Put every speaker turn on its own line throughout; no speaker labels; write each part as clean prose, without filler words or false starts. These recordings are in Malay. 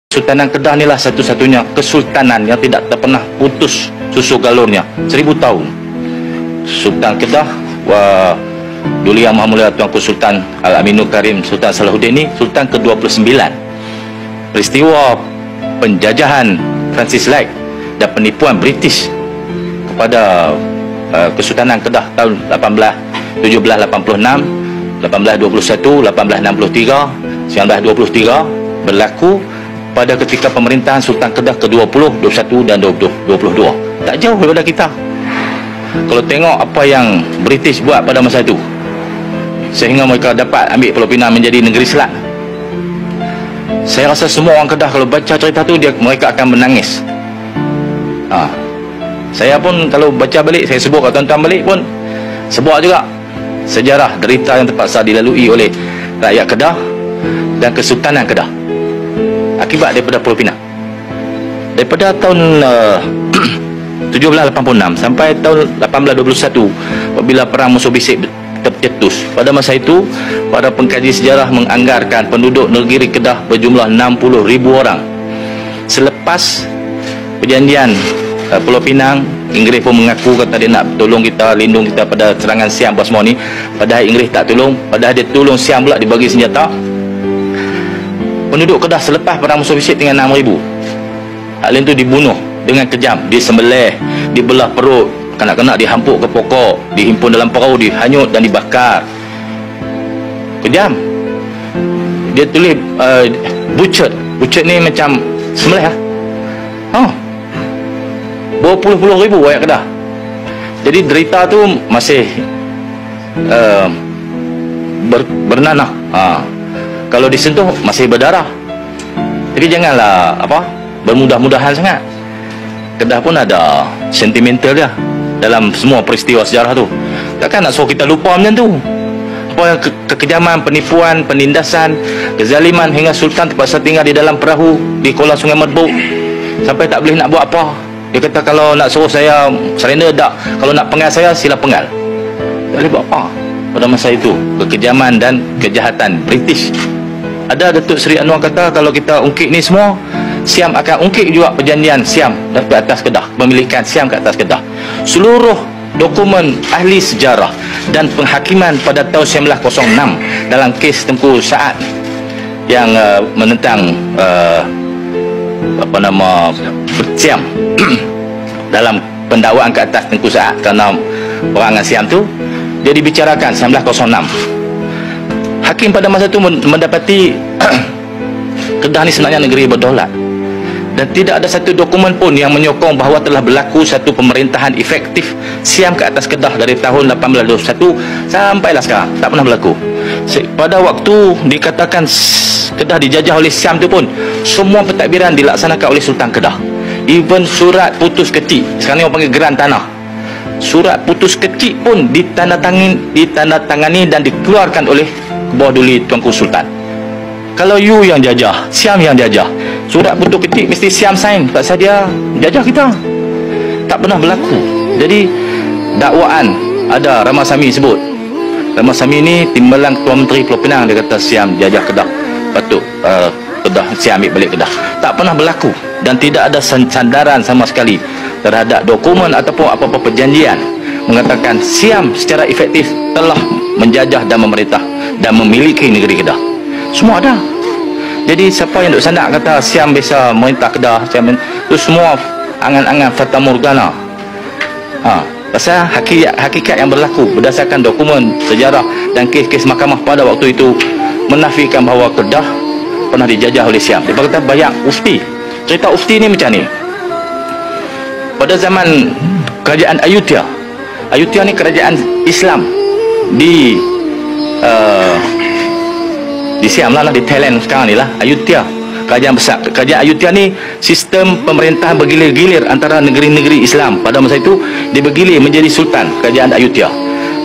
Kesultanan Kedah inilah satu-satunya kesultanan yang tidak pernah putus susu galurnya 1000 tahun. Sultan Kedah Duli Yang Maha Mulia Tuanku Sultan Al-Aminul Karim Sultan Salahuddin ini Sultan ke-29. Peristiwa penjajahan Francis Drake dan penipuan British kepada Kesultanan Kedah tahun 1786, 1821, 1863, 1923 berlaku pada ketika pemerintahan Sultan Kedah ke-20, 21 dan 22. Tak jauh daripada kita. Kalau tengok apa yang British buat pada masa itu, sehingga mereka dapat ambil Pulau Pinang menjadi negeri selat. Saya rasa semua orang Kedah kalau baca cerita tu mereka akan menangis. Saya pun kalau baca balik, saya sebut kat tuan-tuan balik pun sebut juga sejarah derita yang terpaksa dilalui oleh rakyat Kedah dan Kesultanan Kedah akibat daripada Pulau Pinang. Daripada tahun 1786 sampai tahun 1821 apabila perang musuh bisik tercetus. Pada masa itu, para pengkaji sejarah menganggarkan penduduk negeri Kedah berjumlah 60,000 orang. Selepas perjanjian Pulau Pinang, Inggeris pun mengaku kata dia nak tolong kita, lindung kita pada serangan Siam apa semua ni. Padahal Inggeris tak tolong, padahal dia tolong Siam pula dibagi senjata. Penduduk Kedah selepas perang musuh bisik tinggal 6,000. Hal lain tu dibunuh dengan kejam, disembelih, dibelah perut, kanak-kanak dihampuk ke pokok, dihimpun dalam perahu, dihanyut dan dibakar. Kejam. Dia tulis butchered. Butchered ni macam sembelih lah. Berpuluh-puluh ribu rakyat Kedah. Jadi derita tu masih bernanah. Kalau disentuh masih berdarah. Jadi janganlah bermudah-mudahan sangat. Kedah pun ada sentimental dia dalam semua peristiwa sejarah tu. Takkan nak suruh kita lupa macam tu. Apa kekejaman, penipuan, penindasan, kezaliman hingga Sultan terpaksa tinggal di dalam perahu di Kuala Sungai Merbuk sampai tak boleh nak buat apa. Dia kata kalau nak suruh saya surrender tak, kalau nak penggal saya sila penggal. Tak boleh buat apa. Pada masa itu kekejaman dan kejahatan British. Ada Datuk Seri Anwar kata kalau kita ungkit ni semua, Siam akan ungkit juga perjanjian Siam di atas Kedah, pemilikan Siam ke atas Kedah. Seluruh dokumen ahli sejarah dan penghakiman pada tahun 1906 dalam kes Tengku Saat yang menentang Siam dalam pendakwaan ke atas Tengku Saat kerana perangan Siam tu, dia dibicarakan 1906. Hakim pada masa itu mendapati Kedah ni sebenarnya negeri berdaulat dan tidak ada satu dokumen pun yang menyokong bahawa telah berlaku satu pemerintahan efektif Siam ke atas Kedah dari tahun 1821 sampailah sekarang. Tak pernah berlaku. Pada waktu dikatakan Kedah dijajah oleh Siam tu pun semua pentadbiran dilaksanakan oleh Sultan Kedah. Even surat putus kecil, sekarang ni orang panggil geran tanah, surat putus kecil pun ditandatangani dan dikeluarkan oleh Bawah Duli Tuanku Sultan. Kalau you yang jajah, Siam yang jajah, surat putus kecil mesti Siam sign, pasal dia jajah kita. Tak pernah berlaku. Jadi dakwaan ada Ramasamy sebut. Ramasamy ni timbalan Ketua Menteri Pulau Pinang, dia kata Siam jajah Kedah, patut Kedah Siam ambil balik Kedah. Tak pernah berlaku dan tidak ada sandaran sama sekali terhadap dokumen ataupun apa-apa perjanjian mengatakan Siam secara efektif telah menjajah dan memerintah dan memiliki negeri Kedah. Semua ada. Jadi siapa yang duk sandak kata Siam bisa merintah Kedah, Siam itu semua angan-angan fata morgana. Pasal hakikat yang berlaku berdasarkan dokumen sejarah dan kes-kes mahkamah pada waktu itu menafikan bahawa Kedah pernah dijajah oleh Siam. Dia kata Bayak Ufti. Cerita Ufti ni macam ni. Pada zaman kerajaan Ayutthaya ni kerajaan Islam di Siam lah, di Thailand sekarang ni lah, Ayutthaya, kerajaan besar. Kerajaan Ayutthaya ni sistem pemerintahan bergilir-gilir antara negeri-negeri Islam. Pada masa itu dia bergilir menjadi sultan kerajaan Ayutthaya,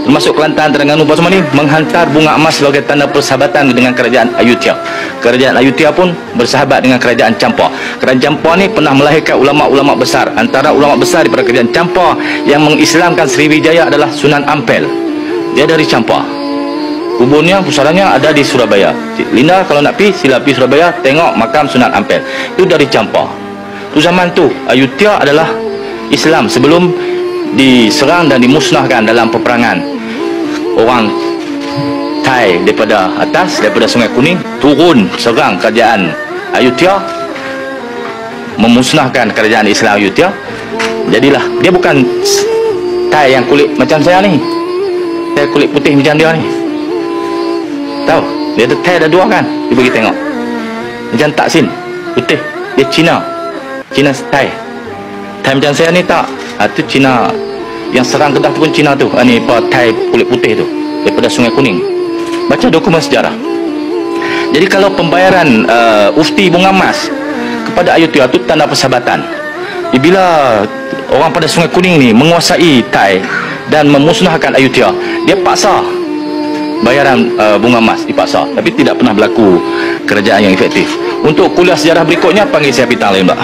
termasuk Kelantan, Terengganu semua ni menghantar bunga emas sebagai tanda persahabatan dengan kerajaan Ayutthaya. Kerajaan Ayutthaya pun bersahabat dengan kerajaan Champa. Kerajaan Champa ni pernah melahirkan ulama-ulama besar. Antara ulama besar daripada kerajaan Champa yang mengislamkan Sriwijaya adalah Sunan Ampel. Dia dari Champa. Kuburnya, pusarannya ada di Surabaya. Linda kalau nak pergi, sila pergi Surabaya, tengok makam Sunat Ampel. Itu dari Campa. Tu zaman tu, Ayutthaya adalah Islam sebelum diserang dan dimusnahkan dalam peperangan. Orang Thai daripada atas, daripada Sungai Kuning, turun serang kerajaan Ayutthaya, memusnahkan kerajaan Islam Ayutthaya. Jadilah, dia bukan Thai yang kulit macam saya ni. Thai kulit putih macam dia ni. Tahu? Dia ada Thai ada dua kan? Dia bagi tengok. Macam Taksin, putih. Dia Cina. Cina Thai. Thai macam saya ni tak. Tu Cina. Yang serang Kedah tu pun Cina tu. Ni Thai kulit putih tu. Daripada Sungai Kuning. Baca dokumen sejarah. Jadi kalau pembayaran ufti bunga emas kepada Ayutthaya tu tanda persahabatan. Bila orang pada Sungai Kuning ni menguasai Thai dan memusnahkan Ayutthaya, dia paksa bayaran bunga emas, dipaksa. Tapi tidak pernah berlaku kerajaan yang efektif. Untuk kuliah sejarah berikutnya panggil saya pitang lain, Pak.